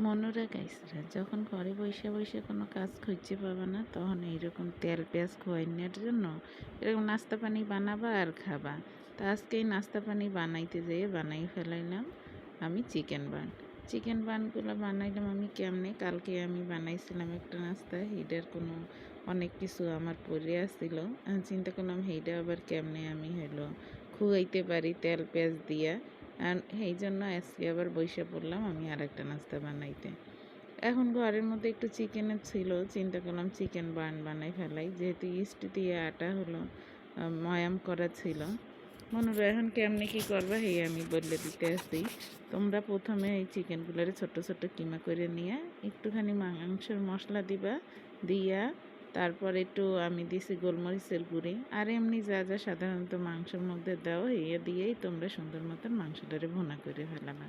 মনোরা গাইসরা যখন ঘরে বসে বসে কোনো কাজ খুঁজে পাবা না, তখন এইরকম তেল পেঁয়াজ খোয়াইনের জন্য এরকম নাস্তা পানি বানাবা আর খাবা। তা আজকে এই নাস্তা পানি বানাইতে যেয়ে বানাই ফেলাইলাম আমি চিকেন বানগুলো বানাইলাম আমি কেমনে। কালকে আমি বানাইছিলাম একটা নাস্তা, হেইটার কোনো অনেক কিছু আমার পরে আসছিল। চিন্তা করলাম হেইটা আবার কেমনে আমি খুয়াইতে পারি তেল পেঁয়াজ দিয়া। আর এই জন্য আজকে আবার বইসা পড়লাম আমি আর একটা নাস্তা বানাইতে। এখন ঘরের মধ্যে একটু চিকেনের ছিল, চিন্তা করলাম চিকেন বানাই ফেলাই, যেহেতু ইস্ট দিয়ে আটা ময়াম করা ছিল। মনোরা এখন কেমনে কী করবা এই আমি বলে দিতে আসি। তোমরা প্রথমে এই চিকেনগুলোরে ছোট ছোট কিমা করে নিয়ে একটুখানি মাংসের মশলা দিবা, দিয়া তারপর একটু আমি দিছি গোলমরিচের গুঁড়ি আর এমনি যা যা সাধারণত মাংসের মধ্যে দাও দিয়েই তোমরা সুন্দর মতন মাংসটারে ভুনা করে ফেলাবা।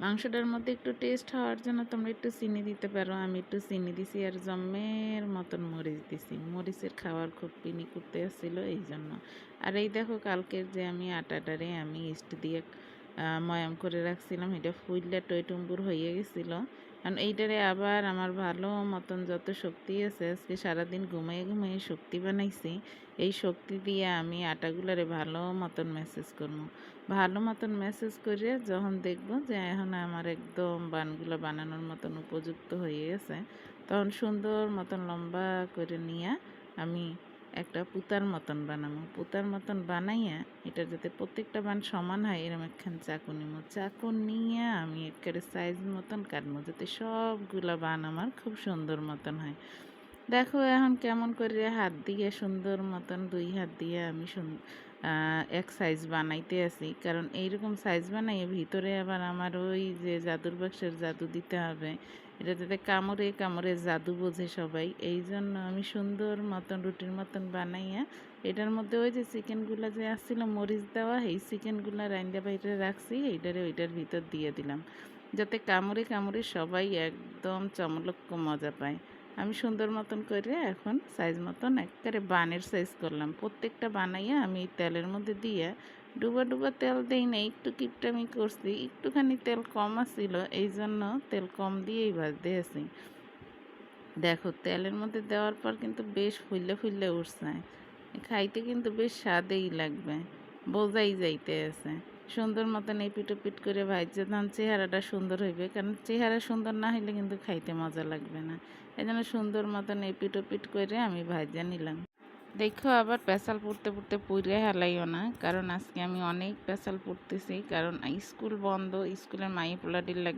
মাংসটার মধ্যে একটু টেস্ট হওয়ার জন্য তোমরা একটু চিনি দিতে পারো। আমি একটু চিনি দিছি আর জম্মের মতন মরিচ দিছি। মরিচের খাওয়ার খুব পিনি করতে আসছিলো এই জন্য। আর এই দেখো কালকের যে আমি আটাটারে আমি ইস্ট দিয়ে ময়াম করে রাখছিলাম, এটা ফুললে টইটুম্বুর হয়ে গেছিলো। কারণ এইটারে আবার আমার ভালো মতন যত শক্তি আছে, আজকে সারাদিন ঘুমিয়ে ঘুমিয়ে শক্তি বানাইছি, এই শক্তি দিয়ে আমি আটাগুলারে ভালো মতন মেসেজ করে যখন দেখব যে এখন আমার একদম বানগুলো বানানোর মতন উপযুক্ত হয়ে গেছে, তখন সুন্দর মতন লম্বা করে নিয়ে আমি একটা পুতার মতন বানাবো। পুতার মতন বানাইয়া এটা যাতে প্রত্যেকটা বান সমান হয় এরকম একখান চাকু নিব। চাকু নিয়ে আমি একেবারে সাইজ মতন কাটবো, যাতে সবগুলা বান আমার খুব সুন্দর মতন হয়। দেখো এখন কেমন করে হাত দিয়ে সুন্দর মতন 2 হাত দিয়ে আমি এক সাইজ বানাইতে আছি। কারণ এইরকম সাইজ বানাইয়ে ভিতরে আবার আমার ওই যে জাদুর বাক্সের জাদু দিতে হবে, এটা যাতে কামড়ে কামড়ে জাদু বোঝে সবাই। এই জন্য আমি সুন্দর মতন রুটির মতন বানাইয়া এটার মধ্যে ওই যে চিকেনগুলো যে আসছিল মরিচ দেওয়া, এই চিকেনগুলো রাইন্দা বাইরে রাখছি, এইটারে ওইটার ভিতর দিয়ে দিলাম, যাতে কামড়ে কামড়ে সবাই একদম চমলক্ষ মজা পায়। আমি সুন্দর মতন করে এখন সাইজ মতন একেবারে বানের সাইজ করলাম। প্রত্যেকটা বানাইয়া আমি তেলের মধ্যে দিয়ে ডুবা ডুবা তেল দেই না, একটু কিপটামি করছি, একটুখানি তেল কম আসছিল এই জন্য তেল কম দিয়েই ভাজতে আছি। দেখো তেলের মধ্যে দেওয়ার পর কিন্তু বেশ ফুললে ফুললে উঠছে, খাইতে কিন্তু বেশ স্বাদেই লাগবে, বোঝাই যাইতে আছে। সুন্দর মতন এপিট ওপিট করে ভাজছে, তখন চেহারাটা সুন্দর হইবে, কারণ চেহারা সুন্দর না হইলে কিন্তু খাইতে মজা লাগবে না। এই জন্য সুন্দর মতন এপিট ওপিট করে আমি ভাজা নিলাম। দেখো আবার পেঁচাল পড়তে পড়তে পুড়ে হেলাইও না, কারণ আজকে আমি অনেক পেঁচাল পড়তেছি, কারণ স্কুল বন্ধ, স্কুলের মাই পোলাটির লাগে